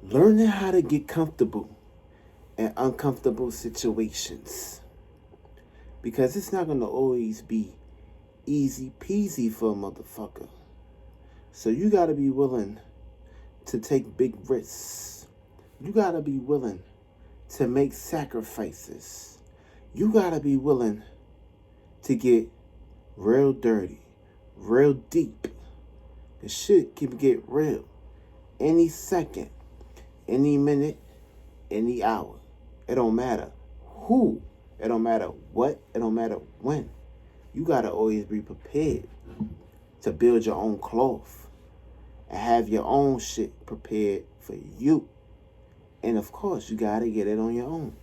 Learning how to get comfortable in uncomfortable situations. Because it's not going to always be easy peasy for a motherfucker. So you got to be willing to take big risks. You got to be willing to make sacrifices. You got to be willing to get real dirty, real deep. The shit can get real any second, any minute, any hour. It don't matter who, it don't matter what, it don't matter when. You gotta always be prepared to build your own cloth and have your own shit prepared for you. And of course, you gotta get it on your own.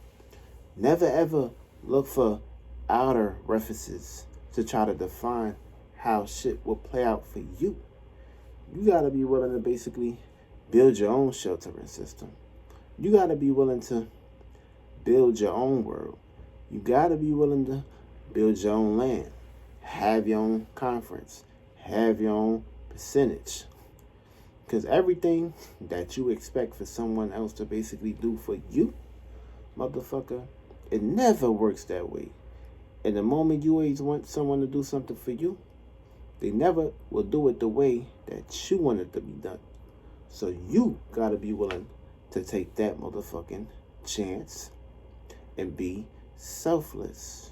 Never ever look for outer references to try to define how shit will play out for you. You gotta be willing to basically build your own sheltering system. You gotta be willing to build your own world. You gotta be willing to build your own land. Have your own conference. Have your own percentage. Because everything that you expect for someone else to basically do for you, motherfucker, it never works that way. And the moment you always want someone to do something for you, they never will do it the way that you want it to be done. So you gotta be willing to take that motherfucking chance and be selfless.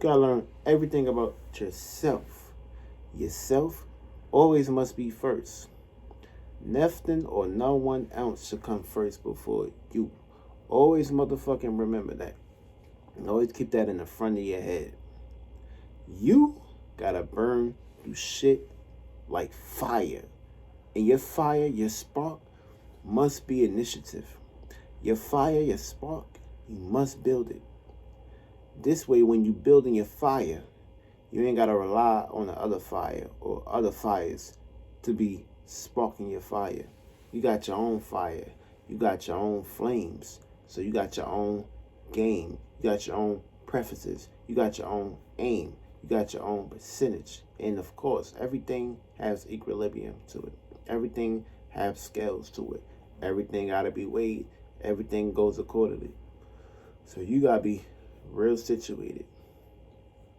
You gotta learn everything about yourself. Yourself always must be first. Nothing or no one else should come first before you. Always motherfucking remember that. And always keep that in the front of your head. You gotta burn through shit like fire. And your fire, your spark, must be initiative. Your fire, your spark, you must build it. This way, when you building your fire, you ain't gotta rely on the other fire or other fires to be sparking your fire. You got your own fire. You got your own flames. So you got your own game. You got your own preferences. You got your own aim. You got your own percentage. And of course, everything has equilibrium to it. Everything has scales to it. Everything gotta be weighed. Everything goes accordingly. So you gotta be real situated,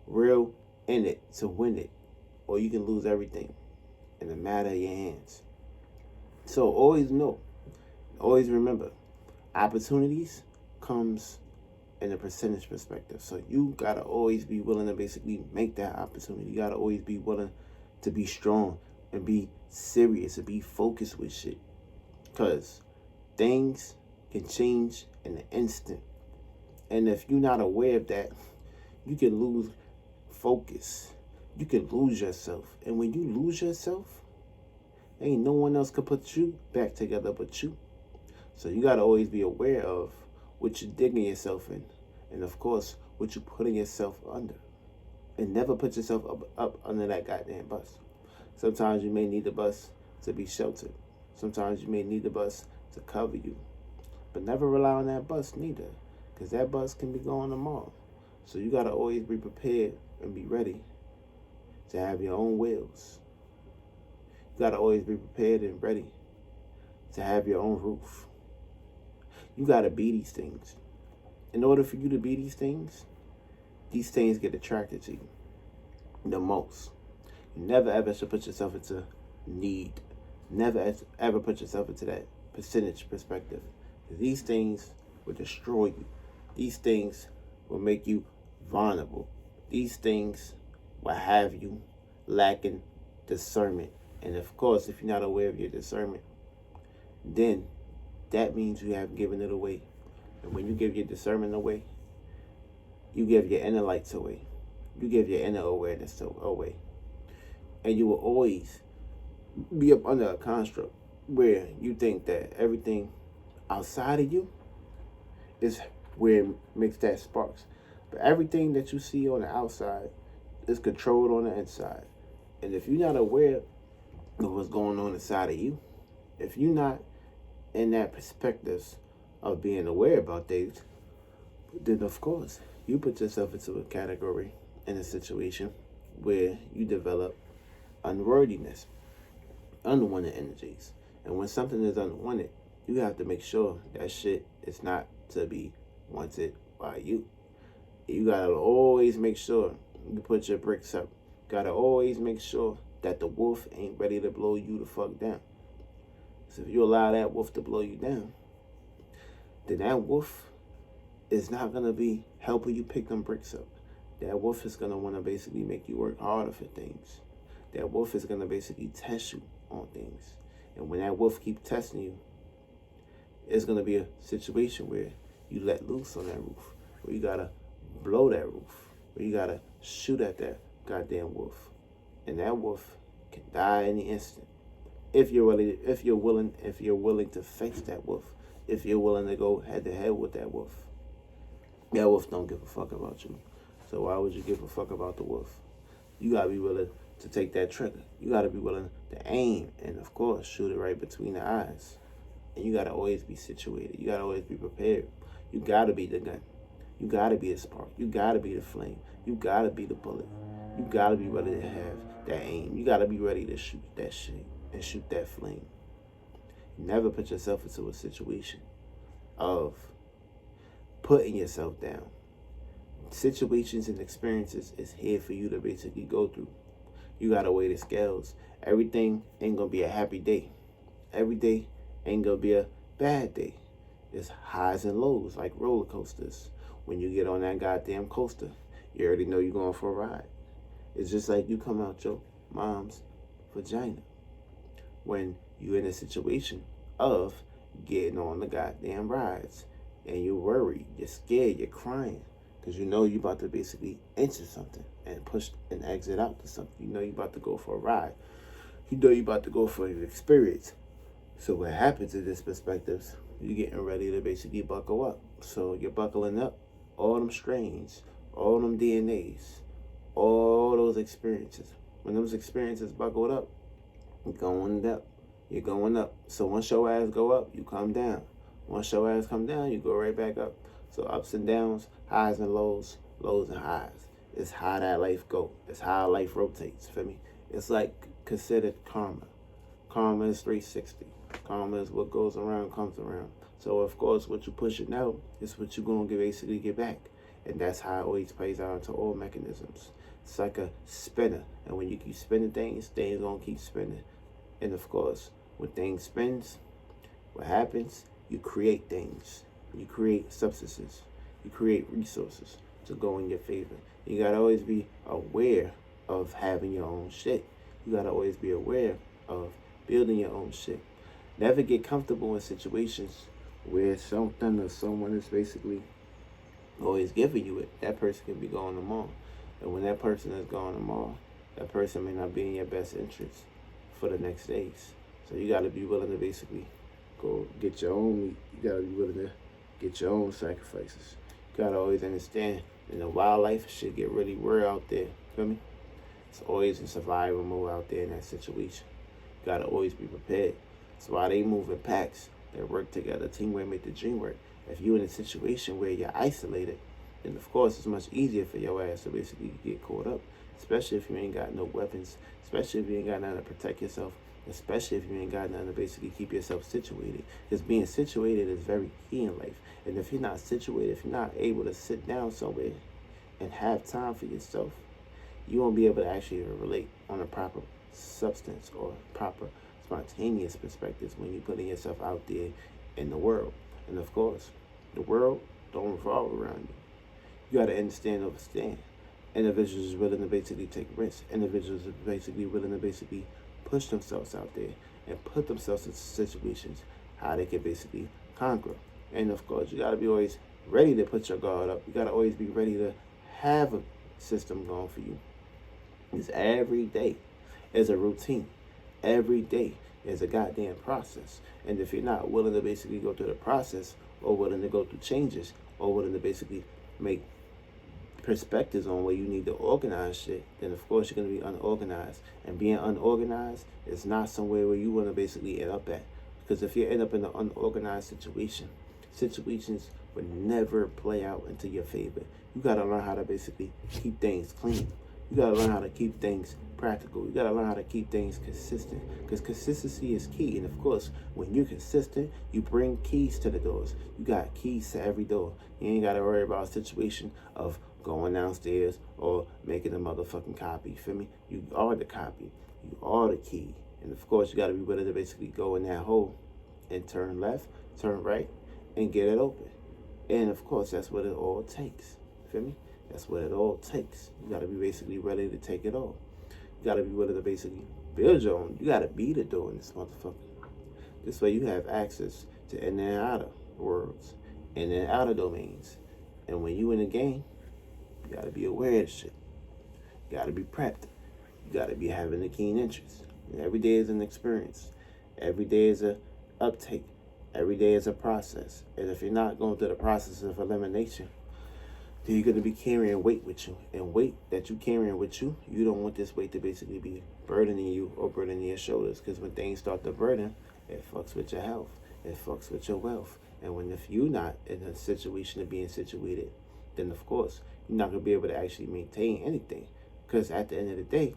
real in it to win it, or you can lose everything in a matter of your hands. So always know, always remember, opportunities comes in a percentage perspective. So you gotta always be willing to basically make that opportunity. You gotta always be willing to be strong and be serious and be focused with shit. Cause things can change in an instant. And if you're not aware of that, you can lose focus. You can lose yourself. And when you lose yourself, ain't no one else can put you back together but you. So you gotta always be aware of what you're digging yourself in. And of course, what you're putting yourself under. And never put yourself up under that goddamn bus. Sometimes you may need the bus to be sheltered. Sometimes you may need the bus to cover you. But never rely on that bus neither. Because that bus can be going tomorrow. So you gotta always be prepared and be ready to have your own wheels. You gotta always be prepared and ready to have your own roof. You gotta be these things. In order for you to be these things get attracted to you the most. You never ever should put yourself into need. Never ever put yourself into that percentage perspective. These things will destroy you. These things will make you vulnerable. These things will have you lacking discernment. And of course, if you're not aware of your discernment, then that means you have given it away. And when you give your discernment away, you give your inner lights away. You give your inner awareness away. And you will always be up under a construct where you think that everything outside of you is where it makes that sparks. But everything that you see on the outside is controlled on the inside. And if you're not aware of what's going on inside of you, if you're not in that perspective of being aware about things, then of course you put yourself into a category in a situation where you develop unworthiness, unwanted energies. And when something is unwanted, you have to make sure that shit is not to be wanted by you. You gotta always make sure you put your bricks up. Gotta always make sure that the wolf ain't ready to blow you the fuck down. So if you allow that wolf to blow you down, then that wolf is not gonna be helping you pick them bricks up. That wolf is gonna wanna basically make you work harder for things. That wolf is gonna basically test you on things. And when that wolf keep testing you, it's gonna be a situation where you let loose on that roof, where you gotta blow that roof, where you gotta shoot at that goddamn wolf. And that wolf can die any instant. If you're willing to face that wolf, if you're willing to go head to head with that wolf. That wolf don't give a fuck about you. So why would you give a fuck about the wolf? You gotta be willing to take that trigger. You gotta be willing to aim and, of course, shoot it right between the eyes. And you gotta always be situated. You gotta always be prepared. You gotta be the gun. You gotta be the spark. You gotta be the flame. You gotta be the bullet. You gotta be ready to have that aim. You gotta be ready to shoot that shit and shoot that flame. Never put yourself into a situation of putting yourself down. Situations and experiences is here for you to basically go through. You gotta weigh the scales. Everything ain't gonna be a happy day. Every day ain't gonna be a bad day. It's highs and lows, like roller coasters. When you get on that goddamn coaster, you already know you're going for a ride. It's just like you come out your mom's vagina when you're in a situation of getting on the goddamn rides. And you're worried, you're scared, you're crying. Because you know you're about to basically enter something and push an exit out to something. You know you're about to go for a ride. You know you're about to go for an experience. So what happens in this perspective, you're getting ready to basically buckle up. So you're buckling up all them strains, all them DNAs, all those experiences. When those experiences buckled up, you're going up. You're going up. So once your ass go up, you come down. Once your ass come down, you go right back up. So ups and downs, highs and lows, lows and highs. It's how that life go. It's how life rotates, feel me? It's like considered karma. Karma is 360. Karma is what goes around, comes around. So of course, what you pushing out is what you're gonna basically get back. And that's how it always plays out into all mechanisms. It's like a spinner. And when you keep spinning things, things gonna keep spinning. And of course, when things spins, what happens? You create things. You create substances. You create resources to go in your favor. You gotta always be aware of having your own shit. You gotta always be aware of building your own shit. Never get comfortable in situations where something or someone is basically always giving you it. That person can be going tomorrow. And when that person is going tomorrow, that person may not be in your best interest for the next days. So you gotta be willing to basically go get your own meat. You gotta be willing to get your own sacrifices. You gotta always understand in the wildlife, shit get really real out there. Feel me? It's always in survival mode out there in that situation. You gotta always be prepared. That's why they move in packs. They work together. Teamwork make the dream work. If you're in a situation where you're isolated, then of course it's much easier for your ass to basically get caught up. Especially if you ain't got no weapons. Especially if you ain't got nothing to protect yourself. Especially if you ain't got nothing to basically keep yourself situated. Because being situated is very key in life. And if you're not situated, if you're not able to sit down somewhere and have time for yourself, you won't be able to actually relate on a proper substance or proper spontaneous perspectives when you're putting yourself out there in the world. And of course, the world don't revolve around you. You got to understand and understand. Individuals are willing to basically take risks. Individuals are basically willing to basically push themselves out there and put themselves in situations how they can basically conquer. And of course, you got to be always ready to put your guard up. You got to always be ready to have a system going for you. It's every day is a routine. Every day is a goddamn process. And if you're not willing to basically go through the process or willing to go through changes or willing to basically make perspectives on where you need to organize shit, then of course you're going to be unorganized. And being unorganized is not somewhere where you want to basically end up at. Because if you end up in an unorganized situation, situations would never play out into your favor. You got to learn how to basically keep things clean. You gotta learn how to keep things practical. You gotta learn how to keep things consistent, because consistency is key. And of course, when you're consistent, you bring keys to the doors. You got keys to every door. You ain't gotta worry about a situation of going downstairs or making a motherfucking copy. Feel me? You are the copy. You are the key. And of course, you gotta be willing to basically go in that hole and turn left, turn right, and get it open. And of course, that's what it all takes. Feel me? That's what it all takes. You gotta be basically ready to take it all. You gotta be willing to basically build your own. You gotta be the door in this motherfucker. This way you have access to in and outer worlds, in and outer domains. And when you in the game, you gotta be aware of shit. You gotta be prepped. You gotta be having a keen interest. And every day is an experience. Every day is a uptake. Every day is a process. And if you're not going through the process of elimination, then you're going to be carrying weight with you. And weight that you're carrying with you, you don't want this weight to basically be burdening you or burdening your shoulders. Because when things start to burden, it fucks with your health. It fucks with your wealth. And if you're not in a situation of being situated, then of course, you're not going to be able to actually maintain anything. Because at the end of the day,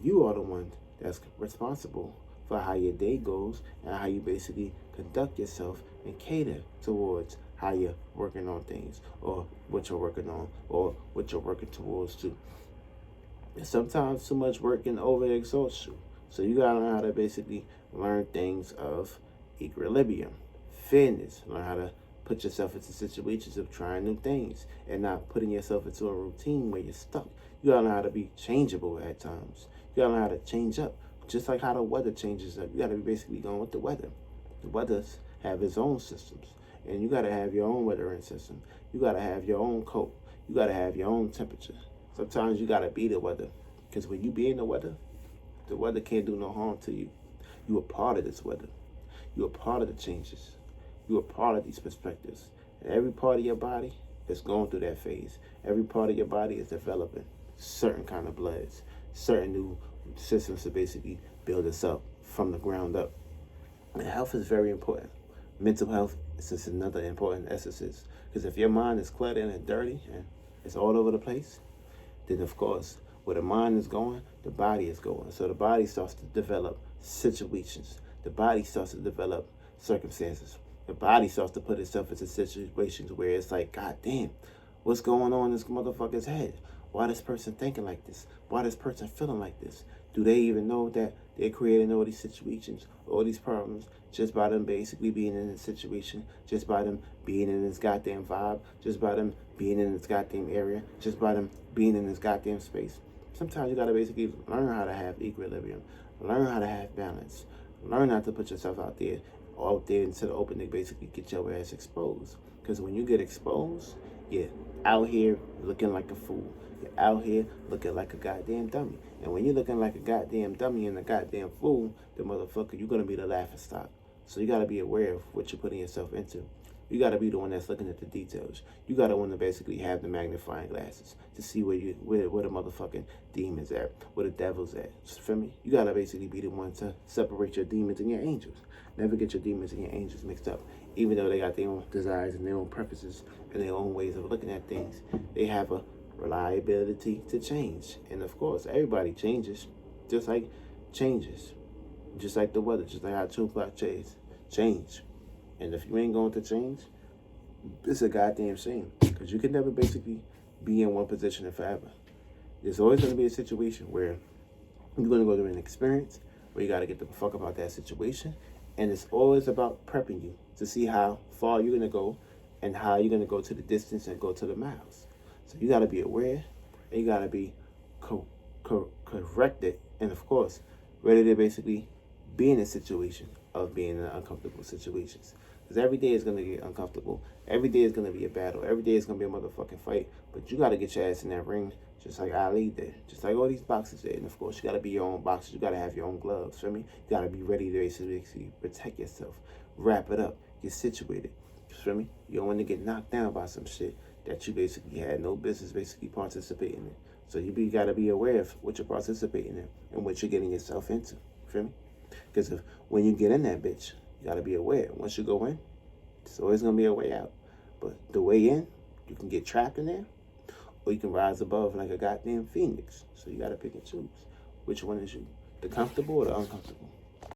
you are the one that's responsible for how your day goes and how you basically conduct yourself and cater towards how you're working on things, or what you're working on, or what you're working towards too. And sometimes too much work can overexhaust you. So you gotta learn how to basically learn things of equilibrium, fairness, learn how to put yourself into situations of trying new things and not putting yourself into a routine where you're stuck. You gotta learn how to be changeable at times. You gotta learn how to change up. Just like how the weather changes up. You gotta be basically going with the weather. The weathers have its own systems. And you gotta have your own weathering system. You gotta have your own coat. You gotta have your own temperature. Sometimes you gotta be the weather. Because when you be in the weather can't do no harm to you. You are part of this weather. You are part of the changes. You are part of these perspectives. And every part of your body is going through that phase. Every part of your body is developing certain kind of bloods, certain new systems to basically build itself from the ground up. And health is very important. Mental health is just another important essence. Because if your mind is cluttered and dirty and it's all over the place, then of course, where the mind is going, the body is going. So the body starts to develop situations. The body starts to develop circumstances. The body starts to put itself into situations where it's like, God damn, what's going on in this motherfucker's head? Why this person thinking like this? Why this person feeling like this? Do they even know that they're creating all these situations, all these problems, just by them basically being in this situation, just by them being in this goddamn vibe, just by them being in this goddamn area, just by them being in this goddamn space? Sometimes you gotta basically learn how to have equilibrium, learn how to have balance, learn not to put yourself out there into the open to basically get your ass exposed. Because when you get exposed, you're out here looking like a fool. You're out here looking like a goddamn dummy. And when you're looking like a goddamn dummy and a goddamn fool, the motherfucker, you're going to be the laughing stock. So you got to be aware of what you're putting yourself into. You got to be the one that's looking at the details. You got to want to basically have the magnifying glasses to see where the motherfucking demon's at, where the devil's at. Feel me? You got to basically be the one to separate your demons and your angels. Never get your demons and your angels mixed up. Even though they got their own desires and their own preferences and their own ways of looking at things, they have a reliability to change. And of course, everybody changes, just like changes. Just like the weather, just like how 2 o'clock change. And if you ain't going to change, it's a goddamn shame. Because you can never basically be in one position forever. There's always going to be a situation where you're going to go through an experience where you got to get the fuck about that situation. And it's always about prepping you to see how far you're going to go and how you're going to go to the distance and go to the miles. So you got to be aware and you got to be corrected. And of course, ready to basically be in a situation of being in uncomfortable situations. Because every day is going to get uncomfortable. Every day is going to be a battle. Every day is going to be a motherfucking fight. But you got to get your ass in that ring just like Ali did. Just like all these boxers did. And of course, you got to be your own boxer. You got to have your own gloves. Feel me? You got to be ready to basically protect yourself. Wrap it up. Get situated. Feel me? You don't want to get knocked down by some shit that you basically had no business basically participating in. So you got to be aware of what you're participating in and what you're getting yourself into. Feel me? Because when you get in that bitch, you got to be aware. Once you go in, there's always going to be a way out. But the way in, you can get trapped in there, or you can rise above like a goddamn phoenix. So you gotta pick and choose. Which one is you? The comfortable or the uncomfortable?